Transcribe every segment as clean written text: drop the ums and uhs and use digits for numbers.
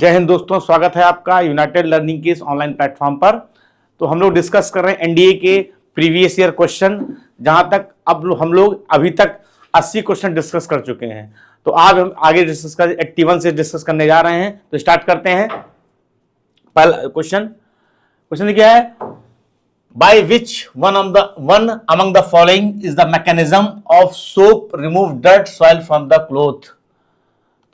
जय हिंद दोस्तों, स्वागत है आपका यूनाइटेड लर्निंग के इस ऑनलाइन प्लेटफॉर्म पर। तो हम लोग डिस्कस कर रहे हैं एनडीए के प्रीवियस ईयर क्वेश्चन, जहां तक अब हम लोग अभी तक 80 क्वेश्चन डिस्कस कर चुके हैं। तो आज हम आगे डिस्कस कर 81 से डिस्कस करने जा रहे हैं। तो स्टार्ट करते हैं। पहला क्वेश्चन क्या है? By which one among the following is the mechanism of soap remove dirt soil from the cloth.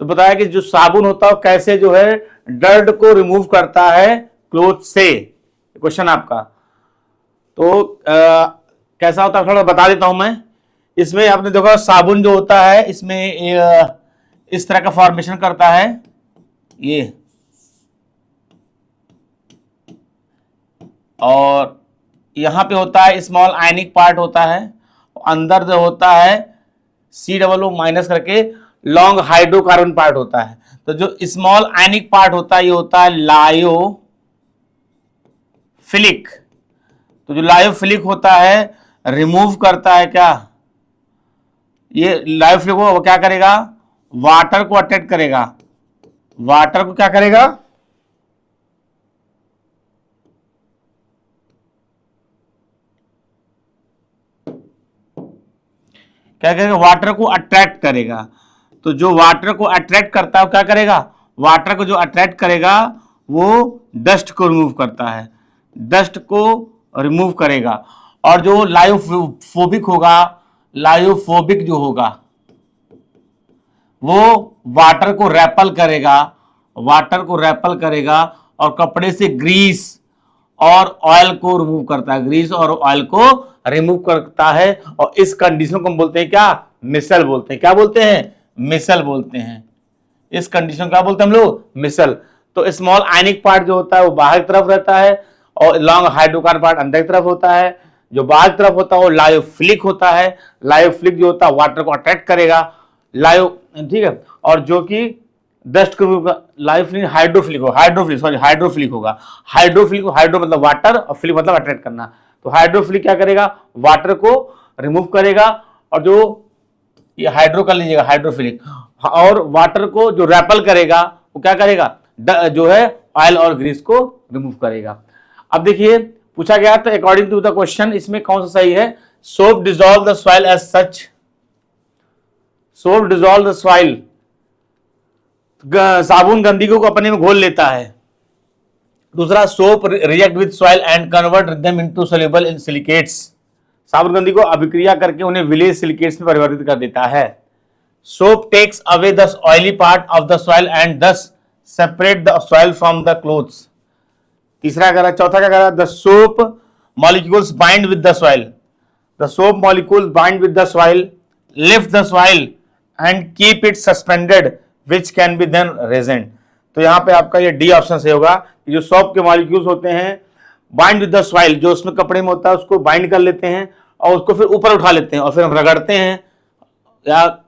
तो बताया कि जो साबुन होता है कैसे जो है डर्ट को रिमूव करता है क्लोथ से। क्वेश्चन आपका तो कैसा होता है थोड़ा बता देता हूं मैं। इसमें आपने देखा साबुन जो होता है इसमें इस तरह का फॉर्मेशन करता है, ये, और यहां पे होता है स्मॉल आयनिक पार्ट होता है, अंदर जो होता है COO माइनस करके लॉन्ग हाइड्रोकार्बन पार्ट होता है। तो जो स्मॉल आयनिक पार्ट होता है ये होता है लायोफिलिक। तो जो लायोफिलिक होता है रिमूव करता है क्या, ये लायोफिलिक वो क्या करेगा, वाटर को अट्रैक्ट करेगा। वाटर को क्या करेगा, क्या करेगा, वाटर को अट्रैक्ट करेगा। तो जो वाटर को अट्रैक्ट करता है वो क्या करेगा, वाटर को जो अट्रैक्ट करेगा वो डस्ट को रिमूव करता है, डस्ट को रिमूव करेगा। और जो लायोफोबिक होगा, लायोफोबिक जो होगा वो वाटर को रेपल करेगा, वाटर को रेपल करेगा और कपड़े से ग्रीस और ऑयल को रिमूव करता है, ग्रीस और ऑयल को रिमूव करता है। और इस कंडीशन को हम बोलते हैं क्या, मिसल बोलते हैं। क्या बोलते हैं, मिसल बोलते हैं। इस कंडीशन क्या बोलते हैं हम लोग, मिसल। तो स्मॉल आयनिक पार्ट जो होता है वो बाहर की तरफ रहता है और लॉन्ग हाइड्रोकार्बन पार्ट अंदर की तरफ होता है। जो बाहर की तरफ होता है वो लायोफिलिक होता है। लायोफिलिक जो होता है वाटर को अट्रैक्ट करेगा, ठीक है। और जो कि डस्ट को लायोफिलिक हाइड्रोफिलिक होगा, हाइड्रोफिलिक होगा। हाइड्रो मतलब वाटर और फिलिक मतलब अट्रैक्ट करना। तो हाइड्रोफिलिक क्या करेगा, वाटर को रिमूव करेगा। और जो ये हाइड्रो कर लीजिएगा, हाइड्रोफिलिक, और वाटर को जो रेपल करेगा वो क्या करेगा, जो है ऑयल और ग्रीस को रिमूव करेगा। अब देखिए पूछा गया तो अकॉर्डिंग टू द क्वेश्चन इसमें कौन सा सही है। Soap dissolve the soil as such, soap dissolve the soil, साबुन गंदगी को अपने में घोल लेता है। दूसरा, soap react with soil and convert them into soluble in silicates, साबुन गंदगी को अभिक्रिया करके उन्हें विलेज सिलिकेट्स में परिवर्तित कर देता है। Soap takes away the oily part of the soil and thus separate the soil from the clothes. तीसरा कह रहा, चौथा क्या कह रहा, the soap molecules bind with the soil, the soap molecules bind with the soil, lift the soil and keep it suspended which can be then rinsed. तो यहां पे आपका ये डी ऑप्शन से होगा कि जो सोप के मॉलिक्यूल्स होते हैं बाइंड विद द सॉइल, जो उसमें कपड़े में होता है उसको बाइंड कर लेते हैं और उसको फिर ऊपर उठा लेते हैं और फिर हम रगड़ते हैं, या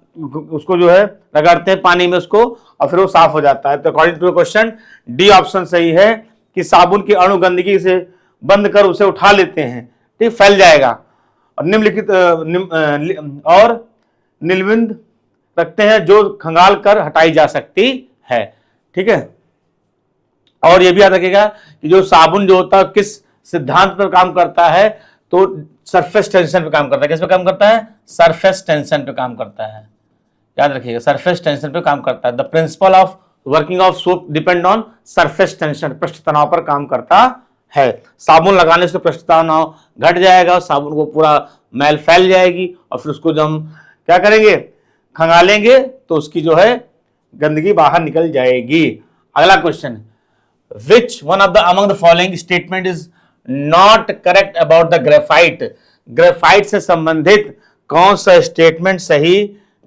उसको जो है रगड़ते हैं पानी में उसको, और फिर वो साफ हो जाता है। तो according to question D option सही है कि साबुन की अणु गंदगी से बंद कर उसे उठा लेते हैं, ठीक, फैल जाएगा। और निम्नलिखित और निलविंद रखते हैं जो खंगाल कर हटाई जा सकती है, ठीक है। और यह भी याद रखिएगा कि जो साबुन जो होता है किस सिद्धांत पर काम करता है, तो सरफेस टेंशन पे काम करता है। किस पे काम करता है, सरफेस टेंशन पे काम करता है, याद रखिएगा, सरफेस टेंशन पे काम करता है। The principle of working of soap depend on surface tension, पृष्ठ तनाव पर काम करता है। साबुन लगाने से पृष्ठ तनाव घट जाएगा, साबुन को पूरा मैल फैल जाएगी और फिर उसको जब हम क्या करेंगे, खंगालेंगे तो उसकी जो है गंदगी बाहर निकल जाएगी। अगला question, Which one of the among the following statement is not correct about the graphite? Graphite से संबंधित कौन सा स्टेटमेंट सही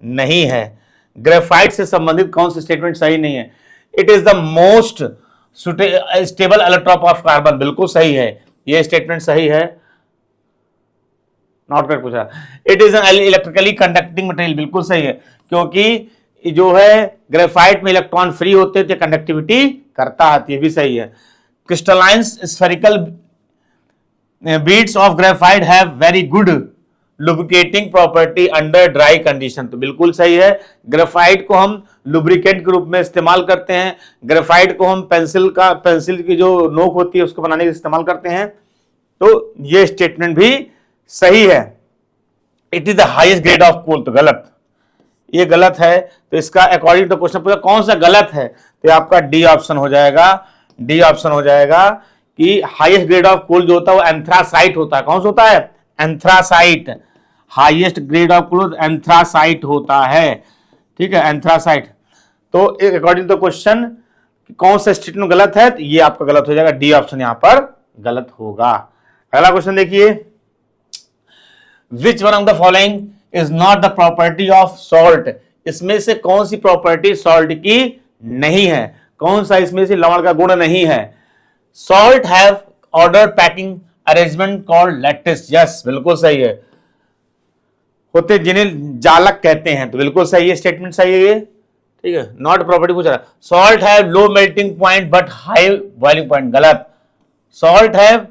नहीं है, ग्रेफाइट से संबंधित कौन सा स्टेटमेंट सही नहीं है। It is the most stable allotrope of carbon, बिल्कुल सही है, यह स्टेटमेंट सही है। नॉट करेक्ट पूछा। It is an electrically conducting material, बिल्कुल सही है, क्योंकि जो है ग्रेफाइट में इलेक्ट्रॉन फ्री होते थे, कंडक्टिविटी करता है, ये भी सही है। Crystalline spherical beads of graphite have very good lubricating property under dry condition, तो बिल्कुल सही है। ग्रेफाइट को हम लुब्रिकेंट के रूप में इस्तेमाल करते हैं, ग्रेफाइट को हम पेंसिल की जो नोक होती है उसको बनाने के इस्तेमाल करते हैं, तो ये स्टेटमेंट भी सही है। It is the highest grade of coal, तो गलत, ये गलत है। तो इसका अकॉर्डिंग टू क्वेश्चन पूछा कौन सा गलत है, तो आपका डी ऑप्शन हो जाएगा, डी ऑप्शन हो जाएगा कि हाईएस्ट ग्रेड ऑफ कोल जो होता है वो एंथ्रासाइट होता है। कौन सा होता है? Anthracite, highest grade of coal anthracite होता है, ठीक है, एंथ्रासाइट। तो अकॉर्डिंग टू क्वेश्चन कौन सा स्टेटमेंट गलत है, तो ये आपका गलत हो जाएगा, डी ऑप्शन यहां पर गलत होगा। अगला क्वेश्चन देखिए, which one of the following is not the property of salt, इसमें से कौन सी प्रॉपर्टी सॉल्ट की नहीं है, कौन सा इसमें से लवण का गुण नहीं है? Salt have order packing arrangement called lattice, yes बिल्कुल सही है, होते जिन्हें जालक कहते हैं, तो बिल्कुल सही है, स्टेटमेंट सही है ये, ठीक है। नॉट प्रॉपर्टी पूछ रहा है। Salt have low melting point but high boiling point, गलत। Salt have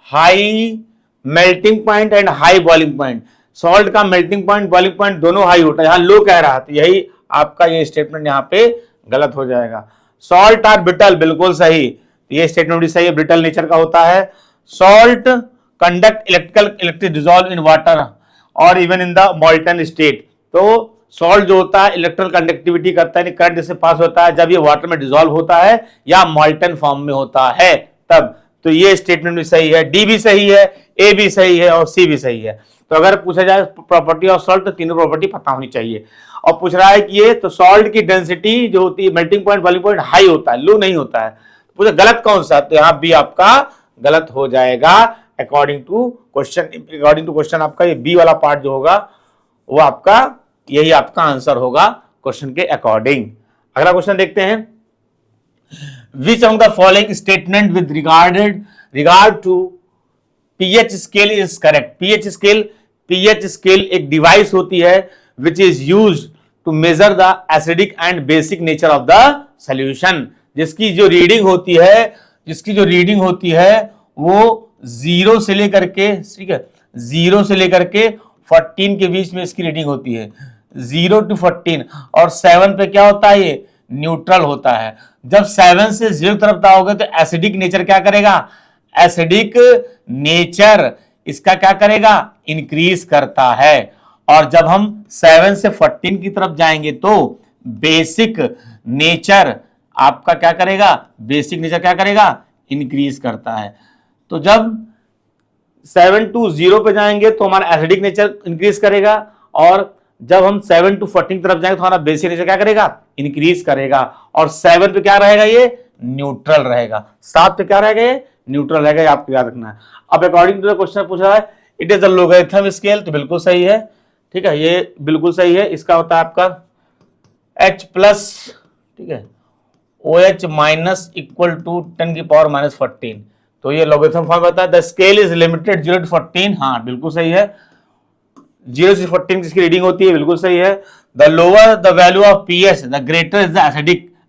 high melting point and high boiling point, salt का मेल्टिंग पॉइंट बॉइलिंग पॉइंट दोनों हाई होता है, यहां लो कह रहा था, यही आपका ये स्टेटमेंट यहां पे गलत हो जाएगा। सॉल्ट आर ब्रिटल, बिल्कुल सही, ये स्टेटमेंट भी सही है, ब्रिटल नेचर का होता है। Salt conduct electric dissolve in water और even in the molten state, तो सॉल्ट जो होता है इलेक्ट्रिकल कंडक्टिविटी करता है, करंट जिससे पास होता है जब ये वाटर में डिजॉल्व होता है या मॉल्टन फॉर्म में होता है तब, तो ये स्टेटमेंट भी सही है, डी भी सही है, ए भी सही है और सी भी सही है। तो अगर पूछा जाए प्रॉपर्टी ऑफ सॉल्ट तो तीनों प्रॉपर्टी पता होनी चाहिए। और पूछ रहा है कि ये तो सॉल्ट की डेंसिटी जो होती है melting point boiling point high होता है, लो नहीं होता है, पूछा गलत कौन सा, तो यहां भी आपका गलत हो जाएगा अकॉर्डिंग टू क्वेश्चन आपका ये बी वाला पार्ट जो होगा वो आपका यही आपका आंसर होगा क्वेश्चन के अकॉर्डिंग। अगला क्वेश्चन देखते हैं, which of the following statement with regard to pH scale is correct. PH scale एक डिवाइस होती है which is use to measure the acidic and basic nature of the solution, जिसकी जो reading होती है वो 0 से लेकर के, ठीक है, 0 से लेकर के 14 के बीच में इसकी रीडिंग होती है, 0 to 14, और 7 पे क्या होता है, ये न्यूट्रल होता है। जब 7 से 0 तरफ आओगे तो एसिडिक नेचर क्या करेगा, एसिडिक नेचर इसका क्या करेगा, इंक्रीज करता है, और जब हम 7 से 14 की तरफ जाएंगे तो बेसिक नेचर आपका क्या करेगा, बेसिक नेचर क्या करेगा, इंक्रीज करता है। तो जब 7 to 0 पे जाएंगे तो हमारा एसिडिक नेचर इंक्रीज करेगा, और जब हम 7 to 14 तरफ जाएंगे तो हमारा बेसिक नेचर क्या करेगा, इंक्रीज करेगा, और 7 पे क्या रहेगा, ये न्यूट्रल रहेगा, 7 पे क्या रहेगा, ये न्यूट्रल रहेगा, ये आपको याद रखना है। अब अकॉर्डिंग टू द क्वेश्चन पूछ रहा है it is the logarithm scale, तो बिल्कुल सही है, ठीक है, ये बिल्कुल सही है। इसका होता है आपका H प्लस, ठीक है, OH माइनस इक्वल टू 10 की पावर माइनस 14, तो ये लॉगरिथम फॉर्म होता है। The scale is limited 0 to 14, हाँ बिल्कुल सही है, 0 से 14 किसकी रीडिंग होती है, बिल्कुल सही है। The lower the value of pH the greater is the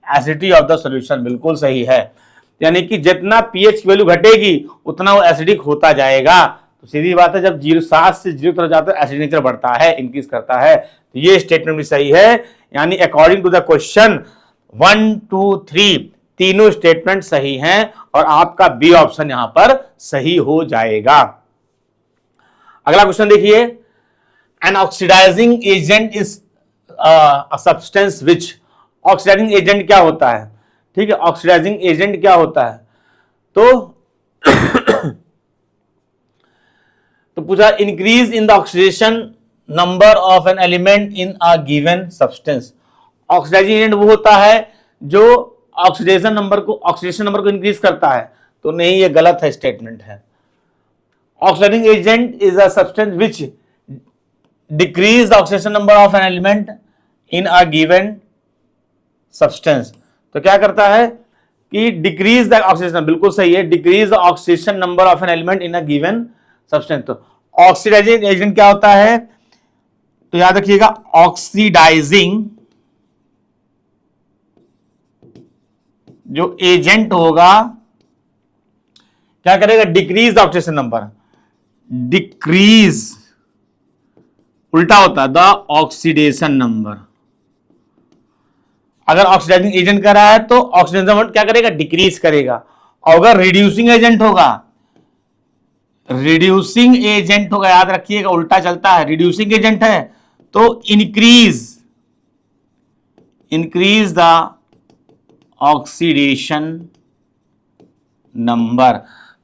acidity of the solution, बिल्कुल सही है, यानी कि जितना पीएच की वैल्यू घटेगी उतना वो एसिडिक होता जाएगा। तो सीधी बात है, जब 7 से 0 तरफ जाता है एसिडिक नेचर बढ़ता है, इंक्रीज करता है, तो ये स्टेटमेंट भी सही है, यानी अकॉर्डिंग टू द क्वेश्चन 1 2 3 तीनों स्टेटमेंट सही हैं, और आपका बी ऑप्शन यहां पर सही हो जाएगा। अगला क्वेश्चन देखिए, an oxidising agent is a substance which, oxidising agent क्या होता है, ठीक है, ऑक्सीडाइजिंग एजेंट क्या होता है, तो पूछा increase in the oxidation number of an element in a given substance. Oxidizing agent वो होता है जो ऑक्सीडेशन नंबर को इंक्रीज करता है, तो नहीं, ये गलत है, स्टेटमेंट है। Oxidizing agent is a substance which decrease the oxidation number of an element in a given substance, तो क्या करता है कि डिक्रीज द ऑक्सीडेशन, बिल्कुल सही है, decrease the oxidation number of an element in a given substance. तो oxidising agent क्या होता है, तो याद रखिएगा, ऑक्सीडाइजिंग जो एजेंट होगा क्या करेगा, decrease the oxidation number, decrease, उल्टा होता है, द ऑक्सीडेशन नंबर। अगर ऑक्सीडाइजिंग एजेंट कर रहा है तो ऑक्सीडेशन नंबर क्या करेगा, डिक्रीज करेगा। और अगर रिड्यूसिंग एजेंट होगा, रिड्यूसिंग एजेंट होगा, याद रखिएगा उल्टा चलता है, रिड्यूसिंग एजेंट है तो इंक्रीज द ऑक्सीडेशन नंबर।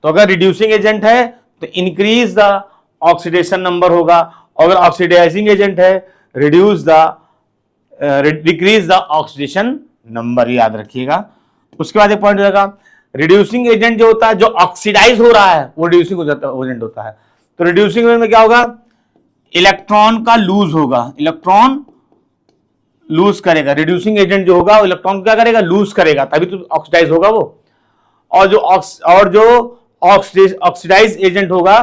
तो अगर रिड्यूसिंग एजेंट है तो इंक्रीज द ऑक्सीडेशन नंबर होगा, और अगर ऑक्सीडाइजिंग एजेंट है डिक्रीज द ऑक्सीडेशन नंबर, याद रखिएगा। उसके बाद एक पॉइंट रहेगा, रिड्यूसिंग एजेंट जो होता है, जो ऑक्सीडाइज हो रहा है वो रिड्यूसिंग एजेंट होता है। तो रिड्यूसिंग एजेंट में क्या होगा, इलेक्ट्रॉन का लूज होगा, इलेक्ट्रॉन लूज करेगा। रिड्यूसिंग एजेंट जो होगा वो इलेक्ट्रॉन क्या करेगा, लूज करेगा, तभी तो ऑक्सीडाइज होगा वो। और जो ऑक्सीडाइज एजेंट होगा,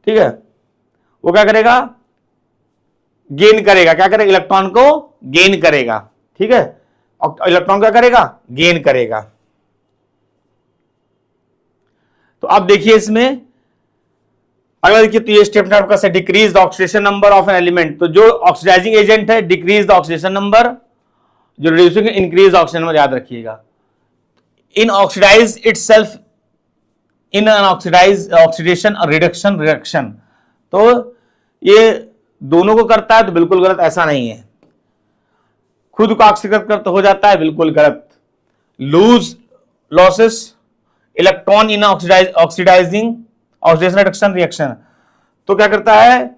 ठीक है, वो क्या करेगा, गेन करेगा। क्या करेगा, इलेक्ट्रॉन को गेन करेगा, ठीक है, इलेक्ट्रॉन क्या करेगा, गेन करेगा। तो आप देखिए इसमें अगला देखिए, तो ये स्टेटमेंट आपका से decrease the oxidation number of an element. तो जो ऑक्सीडाइजिंग एजेंट है डिक्रीज द ऑक्सीडेशन नंबर, जो रिड्यूसिंग इंक्रीज ऑक्सीडेशन नंबर, याद रखिएगा। इन ऑक्सीडाइज इटसेल्फ, इन ऑक्सीडेशन और रिडक्शन। तो ये दोनों को करता है तो बिल्कुल गलत, ऐसा नहीं है। खुद को ऑक्सीकृत करता हो जाता है, बिल्कुल गलत। Losses electron in oxidizing oxidation reduction reaction. तो क्या करता है,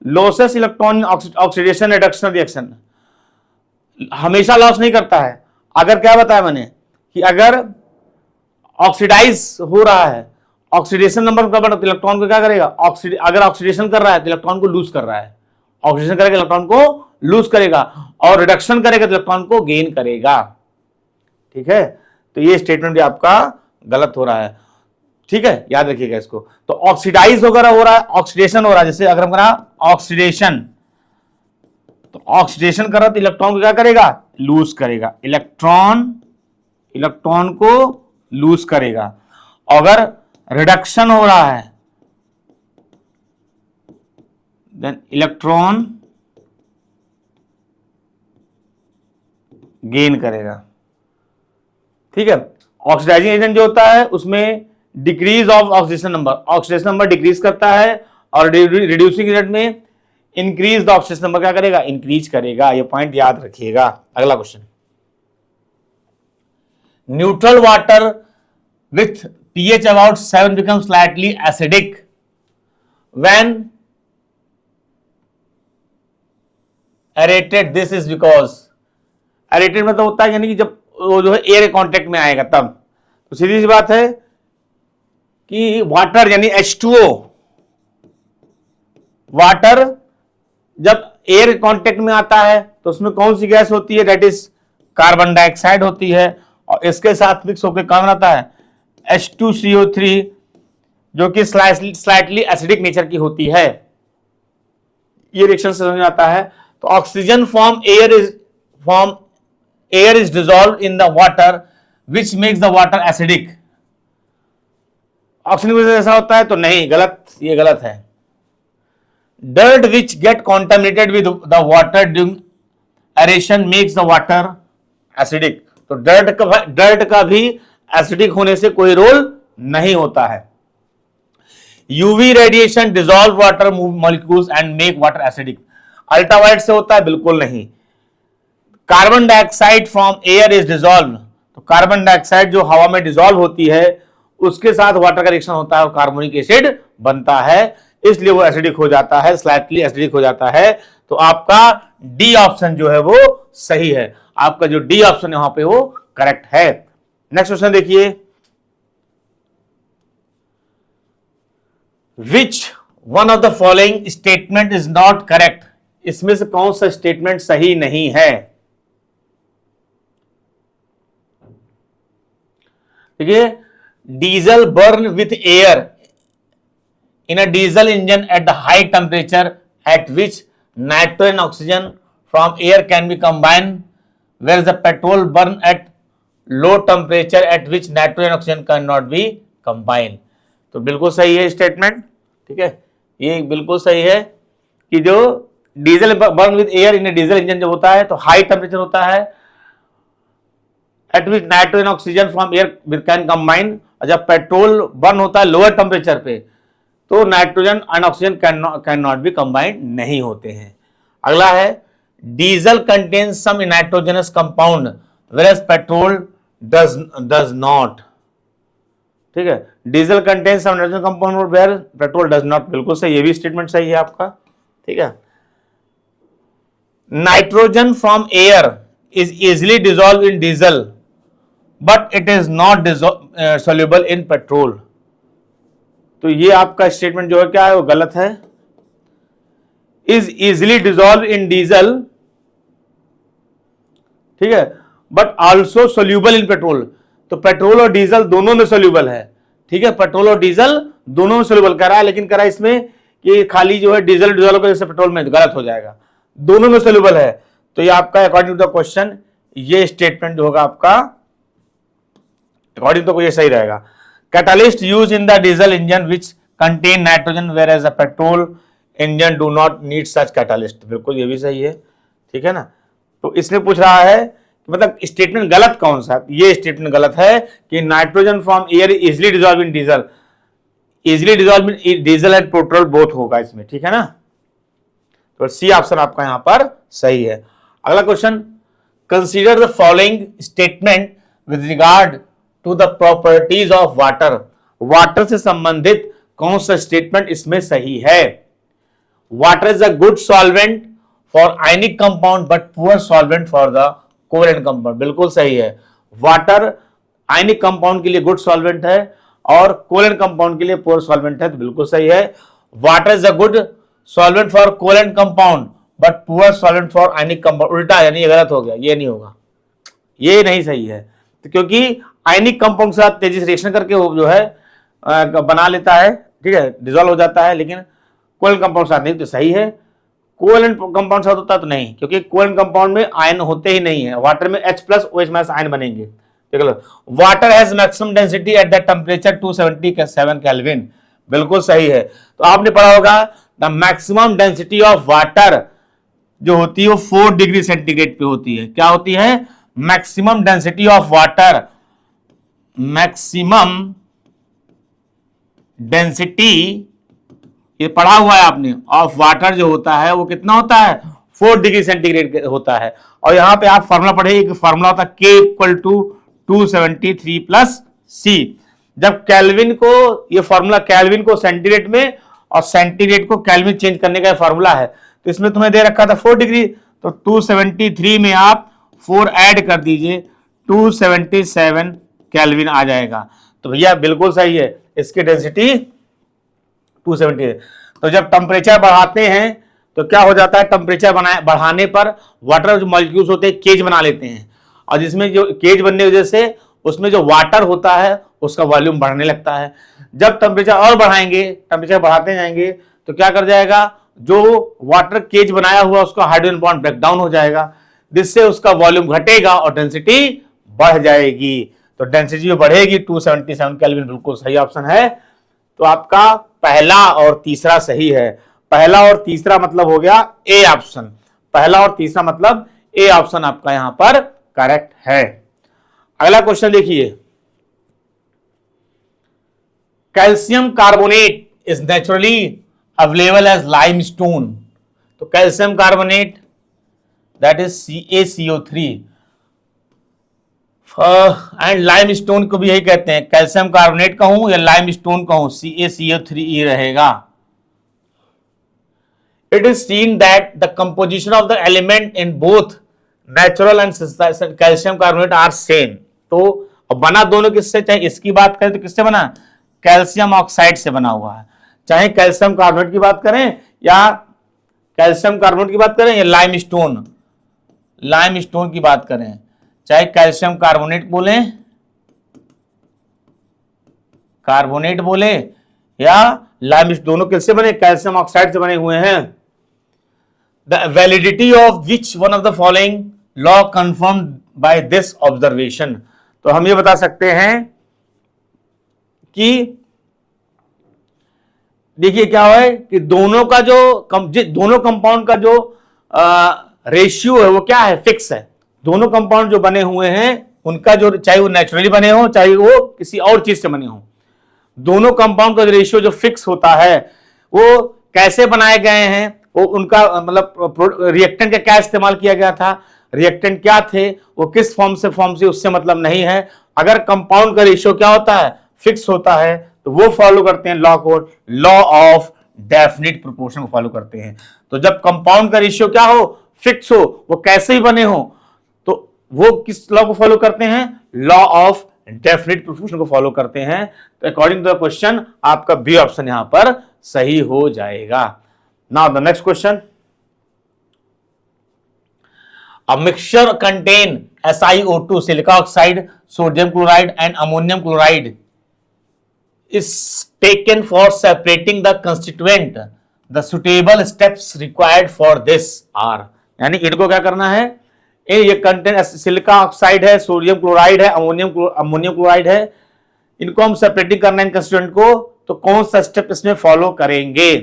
losses electron oxidation reduction reaction, हमेशा लॉस नहीं करता है। अगर क्या बताया मैंने कि अगर ऑक्सीडाइज हो रहा है, ऑक्सीडेशन नंबर का बढ़ा तो इलेक्ट्रॉन को क्या करेगा, अगर ऑक्सीडेशन कर रहा है तो इलेक्ट्रॉन को लूज कर रहा है, ऑक्सीडेशन करेगा इलेक्ट्रॉन को लूज करेगा, और रिडक्शन करेगा तो इलेक्ट्रॉन को गेन करेगा, ठीक है। तो ये स्टेटमेंट भी आपका गलत हो रहा है, ठीक है, याद रखिएगा इसको। तो ऑक्सीडाइज वगैरह हो रहा है, ऑक्सीडेशन हो रहा है, जैसे अगर हम करा ऑक्सीडेशन, तो ऑक्सीडेशन कर रहा है तो इलेक्ट्रॉन को क्या करेगा, लूज करेगा, इलेक्ट्रॉन को लूज करेगा। अगर रिडक्शन हो रहा है देन इलेक्ट्रॉन गेन करेगा, ठीक है। ऑक्सीडाइजिंग एजेंट जो होता है उसमें decrease of oxidation number, oxidation number decrease करता है, और रिड्यूसिंग एजेंट में इंक्रीज द ऑक्सीडेशन नंबर क्या करेगा, इंक्रीज करेगा। ये पॉइंट याद रखिएगा। अगला question, neutral water with pH about 7 becomes slightly acidic when aerated. This is because aerated मतलब होता है यानी कि जब वो जो है एयर कांटेक्ट में आएगा तब। तो सीधी सी बात है कि वाटर यानी H2O, वाटर जब एयर कांटेक्ट में आता है तो उसमें कौन सी गैस होती है, दैट इज कार्बन डाइऑक्साइड होती है, और इसके साथ मिक्स होकर कौन आता है, H2CO3, जो कि स्लाइटली एसिडिक नेचर की होती है। ये रिएक्शन से समझ में आता है। तो oxygen from air is dissolve in the water which makes the water acidic. Oxygen की वजह से ऐसा होता है तो नहीं, गलत, ये गलत है। Dirt which get contaminated with the water during aeration makes the water acidic. तो डर्ट का भी एसिडिक होने से कोई रोल नहीं होता है। UV radiation dissolve water molecules and make water acidic. Ultraviolet से होता है, बिल्कुल नहीं। Carbon dioxide from air is dissolve. तो कार्बन डाइऑक्साइड जो हवा में डिसॉल्व होती है उसके साथ वाटर का रिएक्शन होता है और कार्बोनिक एसिड बनता है, इसलिए वो एसिडिक हो जाता है, स्लाइटली एसिडिक हो जाता है। तो आपका डी ऑप्शन जो है वो सही है, आपका जो डी ऑप्शन यहां पे वो करेक्ट है। नेक्स्ट क्वेश्चन देखिए, which one of the following statement is not correct. इसमें से कौन सा स्टेटमेंट सही नहीं है। देखिए, diesel burn with air in a diesel engine at the high temperature at which nitrogen and oxygen from air can be combined, whereas the petrol burn at low temperature at which nitrogen and oxygen cannot be combined. तो बिल्कुल सही है statement, ठीक है, ये बिल्कुल सही है कि जो diesel burn with air in diesel engine जब होता है तो हाई टेम्परेचर होता है, eight which nitrogen oxygen from air can combine, और जब पेट्रोल बर्न होता है लोअर टेम्परेचर पे तो nitrogen and oxygen can not be combined नहीं होते हैं। अगला है diesel contains some nitrogenous compound whereas petrol does not. ठीक है, diesel contains some nitrogen compound where petrol does not, बिल्कुल सही, ये भी स्टेटमेंट सही है आपका। ठीक है, nitrogen from air is easily dissolve in diesel but it is not soluble in petrol. तो ये आपका स्टेटमेंट जो है क्या है, वो गलत है। Is easily dissolve in diesel, ठीक है, but also soluble in petrol. तो पेट्रोल और डीजल दोनों में सोल्यूबल है। ठीक है, पेट्रोल और डीजल दोनों में सोल्यूबल करा है, लेकिन करा इसमें कि खाली जो है डीजल डिजोल्व कर जैसे पेट्रोल में, गलत हो जाएगा, दोनों में सोल्यूबल है। तो ये आपका अकॉर्डिंग टू द क्वेश्चन ये स्टेटमेंट जो होगा आपका अकॉर्डिंग तो ये सही रहेगा। Catalyst use in the diesel engine which contain nitrogen whereas a petrol engine do not need such catalyst, बिल्कुल ये भी सही है। ठीक है ना, तो इसमें पूछ रहा है मतलब स्टेटमेंट गलत कौन सा, ये स्टेटमेंट गलत है कि nitrogen from air easily dissolve in diesel, easily dissolve in diesel and petrol both होगा इसमें। ठीक है ना, तो सी ऑप्शन आपका यहां पर सही है। अगला question, consider the following statement with regard to the properties of water. Water से संबंधित कौन सा स्टेटमेंट इसमें सही है? Water is a good solvent for ionic compound but poor solvent for the covalent compound, बिल्कुल सही है। वाटर आयनिक कंपाउंड के लिए गुड सॉल्वेंट है और कोवेलेंट कंपाउंड के लिए पुअर सॉल्वेंट है, तो बिल्कुल सही है। Water is a good solvent for covalent compound but poor solvent for ionic compound, उल्टा यानी ये गलत हो गया, ये नहीं होगा, ये नहीं सही है। तो क्योंकि आयनिक कंपाउंड के साथ तेजी से रिएक्शन करके वो जो है बना लेता है, ठीक है, डिजोल्व हो जाता है, लेकिन कोवेलेंट कंपाउंड साथ नहीं, तो सही है। कोवेलेंट कंपाउंड साथ होता तो नहीं, क्योंकि कोवेलेंट कंपाउंड में आयन होते ही नहीं है, वाटर में H+ OH- आयन बनेंगे। ठीक है, water has maximum density at the temperature 277 kelvin, बिल्कुल सही है। तो आपने पढ़ा होगा the maximum density of water जो होती है वो 4 डिग्री सेंटीग्रेड पे होती है। क्या होती है? Maximum density of water, maximum density, ये पढ़ा हुआ है आपने, ऑफ वाटर जो होता है वो कितना होता है? 4 डिग्री सेंटीग्रेड होता है। और यहां पे आप फॉर्मूला पढ़े, एक फॉर्मूला होता है K = 273 + C। जब केल्विन को, ये फॉर्मूला केल्विन को सेंटीग्रेड में और सेंटीग्रेड को केल्विन चेंज करने का फॉर्मूला है। तो इसमें तुम्हें दे रखा था 4 डिग्री, तो 273 में आप 4 ऐड कर दीजिए, 277 केल्विन आ जाएगा। तो भैया बिल्कुल सही है, इसकी डेंसिटी 270 है। तो जब टेम्परेचर बढ़ाते हैं तो क्या हो जाता है? टेम्परेचर बढ़ाने पर वाटर जो मॉलिक्यूल्स होते हैं केज बना लेते हैं, और जिसमें जो केज बनने की वजह से उसमें जो वाटर होता है उसका वॉल्यूम बढ़ने लगता है। जब टेम्परेचर और बढ़ाएंगे, टेम्परेचर बढ़ाते जाएंगे तो क्या कर जाएगा? जो वाटर केज बनाया हुआ उसका हाइड्रोजन बॉन्ड ब्रेक डाउन हो जाएगा, जिससे उसका वॉल्यूम घटेगा और डेंसिटी बढ़ जाएगी। तो डेंसिटी जो बढ़ेगी 277 केल्विन, बिल्कुल सही ऑप्शन है। तो आपका पहला और तीसरा सही है। पहला और तीसरा मतलब हो गया ए ऑप्शन, पहला और तीसरा मतलब ए ऑप्शन आपका यहां पर करेक्ट है। अगला क्वेश्चन देखिए, calcium carbonate is naturally available as limestone. तो calcium carbonate that is CaCO3 and limestone को भी यही कहते हैं, कैल्शियम कार्बोनेट कहूं या लाइमस्टोन कहूं, CaCO3 रहेगा। It is seen that the composition of the element in both natural and synthesized calcium carbonate are same। तो अब बना दोनों किससे? चाहे इसकी बात करें तो किससे बना? कैल्शियम ऑक्साइड से बना हुआ है। चाहे कैल्शियम कार्बोनेट की बात करें या कैल्शियम कार्बोनेट की बात करें या लाइमस्टोन की बात करें, चाहे कैल्शियम कार्बोनेट बोले या लाइमस्टोन, दोनों किससे बने? कैल्शियम ऑक्साइड से बने हुए हैं। The validity of which one of the following law confirmed by this observation। तो हम ये बता सकते हैं कि देखिए क्या हुआ है कि दोनों कंपाउंड का जो रेशियो है वो क्या है, फिक्स है। दोनों कंपाउंड जो बने हुए हैं उनका जो, चाहे वो नेचुरली बने हो चाहे वो किसी और चीज से बने हो, दोनों कंपाउंड का रेशियो जो फिक्स होता है वो कैसे बनाए गए हैं, वो उनका मतलब रिएक्टेंट का क्या इस्तेमाल किया गया था, रिएक्टेंट क्या थे, वो किस फॉर्म से उससे मतलब नहीं है। अगर कंपाउंड का रेशियो क्या होता है, फिक्स होता है, तो वो फॉलो करते हैं लॉ को, लॉ ऑफ डेफिनिट प्रोपोर्शन को फॉलो करते हैं। तो जब कंपाउंड का रेशियो क्या हो, फिक्स हो, वो कैसे ही बने हो, तो वो किस लॉ को फॉलो करते हैं, लॉ ऑफ डेफिनिट प्रोपोर्शन को फॉलो करते हैं। तो अकॉर्डिंग टू द क्वेश्चन आपका बी ऑप्शन यहां पर सही हो जाएगा। Now the next question, a mixture contain SiO2 silica oxide, sodium chloride and ammonium chloride is taken for separating the constituent. The suitable steps required for this are, यानी इनको क्या करना है, ये कंटेन सिलिका ऑक्साइड है, sodium chloride है, ammonium chloride है, इनको हम सेपरेटिंग करना है इन कंस्टिट्यूएंट को, तो कौन सा स्टेप इसमें फॉलो करेंगे।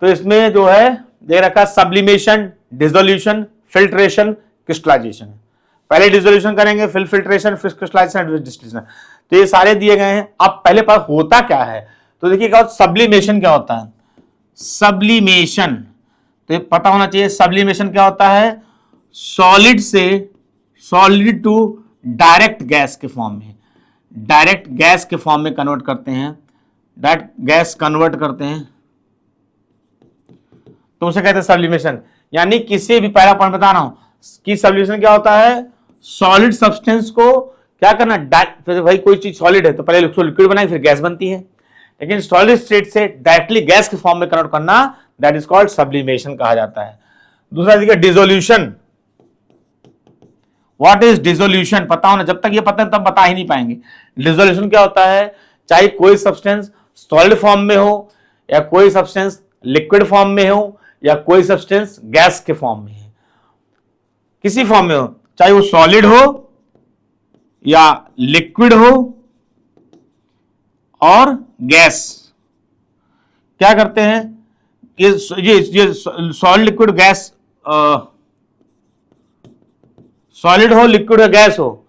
तो इसमें जो है दे रखा सब्लिमेशन, डिसोल्यूशन, फिल्ट्रेशन, क्रिस्टलाइजेशन। पहले डिसोल्यूशन करेंगे, फिर फिल्ट्रेशन, फिर क्रिस्टलाइजेशन, डिस्टिलेशन। तो ये सारे दिए गए हैं। अब पहले पास होता क्या है, तो देखिएगा सब्लिमेशन क्या होता है। सब्लिमेशन तो पता होना चाहिए, सब्लिमेशन क्या होता है, सॉलिड से सॉलिड टू डायरेक्ट गैस के फॉर्म में, डायरेक्ट गैस के फॉर्म में कन्वर्ट करते हैं, डायरेक्ट गैस कन्वर्ट करते हैं, तो उसे कहते हैं सब्लिमेशन। यानी किसी भी, पहला पॉइंट बता रहा हूं कि सब्लिमेशन क्या होता है, सॉलिड सब्सटेंस को क्या करना, भाई कोई चीज सॉलिड है तो पहले उसको लिक्विड बनाई फिर गैस बनती है, लेकिन सॉलिड स्टेट से डायरेक्टली गैस के फॉर्म में कन्वर्ट करना, दैट इज कॉल्ड सब्लिमेशन कहा जाता है। दूसरा देखिए डिसोल्यूशन। व्हाट इज डिसोल्यूशन, पता होना, जब तक ये पता है तब बता ही नहीं पाएंगे। डिसोल्यूशन क्या होता है, चाहे कोई सब्सटेंस सॉलिड फॉर्म में हो या कोई सब्सटेंस लिक्विड फॉर्म में हो या कोई सब्सटेंस गैस के फॉर्म में है, किसी फॉर्म में हो, चाहे वो सॉलिड हो या लिक्विड हो और गैस, क्या करते हैं ये सॉलिड लिक्विड गैस, सॉलिड हो लिक्विड या गैस हो,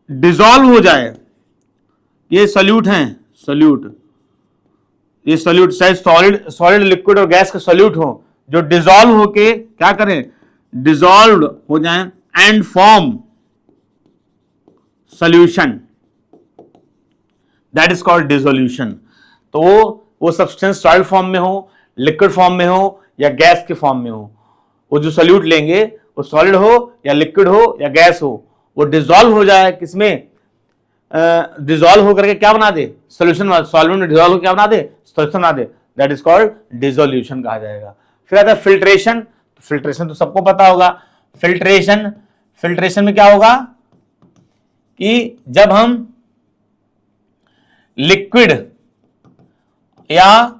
डिसॉल्व हो जाए, ये सॉल्यूट हैं, सॉल्यूट, ये सॉल्यूट चाहे सॉलिड लिक्विड और गैस के सॉल्यूट हो, जो डिसॉल्व होके क्या करें, डिसॉल्व हो जाएं and form solution, that is called dissolution. तो वो सब्सटेंस सॉलिड फॉर्म में हो, लिक्विड फॉर्म में हो या गैस के फॉर्म में हो, वो जो सॉल्यूट लेंगे वो सॉलिड हो या लिक्विड हो या गैस हो, वो डिसॉल्व हो जाए किसमें, डिसॉल्व होकर के क्या बना दे, सॉल्यूशन, सॉल्वेंट में डिसॉल्व क्या बना दे, सॉल्यूशन बना दे, दैट इज कॉल्ड डिसोल्यूशन कहा जाएगा। फिर आता है फिल्ट्रेशन। फिल्ट्रेशन तो सबको पता होगा। फिल्ट्रेशन में क्या होगा कि जब हम लिक्विड या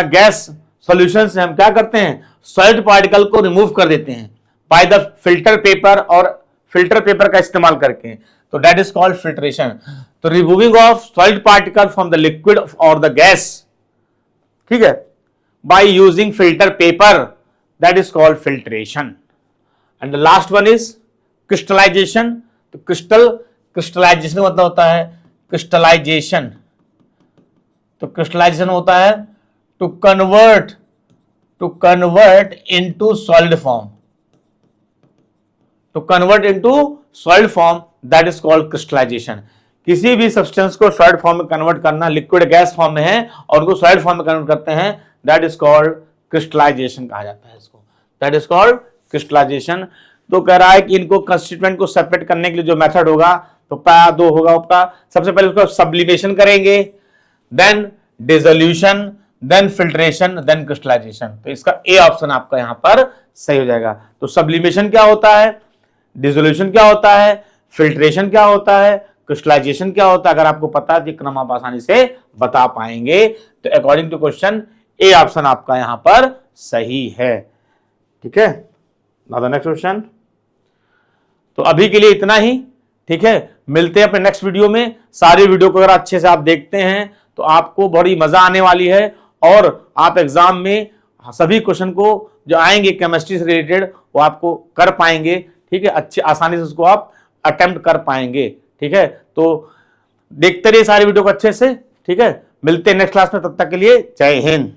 गैस सॉल्यूशन से हम क्या करते हैं, सॉलिड पार्टिकल को रिमूव कर देते हैं बाय द फिल्टर पेपर, और फिल्टर पेपर का इस्तेमाल करके, तो दैट इज कॉल्ड फिल्ट्रेशन। तो removing of solid particle from the liquid और द गैस, ठीक है, by using filter paper, that is called filtration. And the last one is crystallization. तो क्रिस्टलाइजेशन मतलब होता है क्रिस्टलाइजेशन। तो क्रिस्टलाइजेशन होता है to convert into solid form, to convert into solid form, that is called crystallisation. किसी भी substance को सॉलिड फॉर्म में कन्वर्ट करना, लिक्विड गैस फॉर्म में है और उनको सॉलिड फॉर्म में कन्वर्ट करते हैं, दैट इज कॉल्ड क्रिस्टलाइजेशन कहा जाता है इसको, दैट इज कॉल्ड क्रिस्टलाइजेशन। तो कह रहा है कि इनको कंस्टिट्यूएंट को सेपरेट करने के लिए जो मेथड होगा, तो दो होगा आपका। सबसे पहले उसको सब्लिमेशन करेंगे, then dissolution, then filtration, then crystallization. तो इसका ए ऑप्शन आपका यहां पर सही हो जाएगा। तो सब्लिमेशन क्या होता है, डिसोल्यूशन क्या होता है, फिल्ट्रेशन क्या होता है, क्रिस्टलाइजेशन क्या होता है, अगर आपको पता है तो क्रम आप आसानी से बता पाएंगे। तो according to question A option आपका यहां पर सही है, ठीक है। Now the next question. तो अभी के लिए इतना ही। ठीक है, मिलते हैं अपने नेक्स्ट वीडियो में। सारी वीडियो को अगर अच्छे से आप देखते हैं तो आपको बड़ी मजा आने वाली है और आप एग्जाम में सभी क्वेश्चन को जो आएंगे केमिस्ट्री से रिलेटेड वो आपको कर पाएंगे। ठीक है, अच्छे आसानी से उसको आप अटेम्प्ट कर पाएंगे। ठीक है, तो देखते रहिए सारी वीडियो को अच्छे से। ठीक है, मिलते हैं नेक्स्ट क्लास में, तब तक के लिए जय हिंद।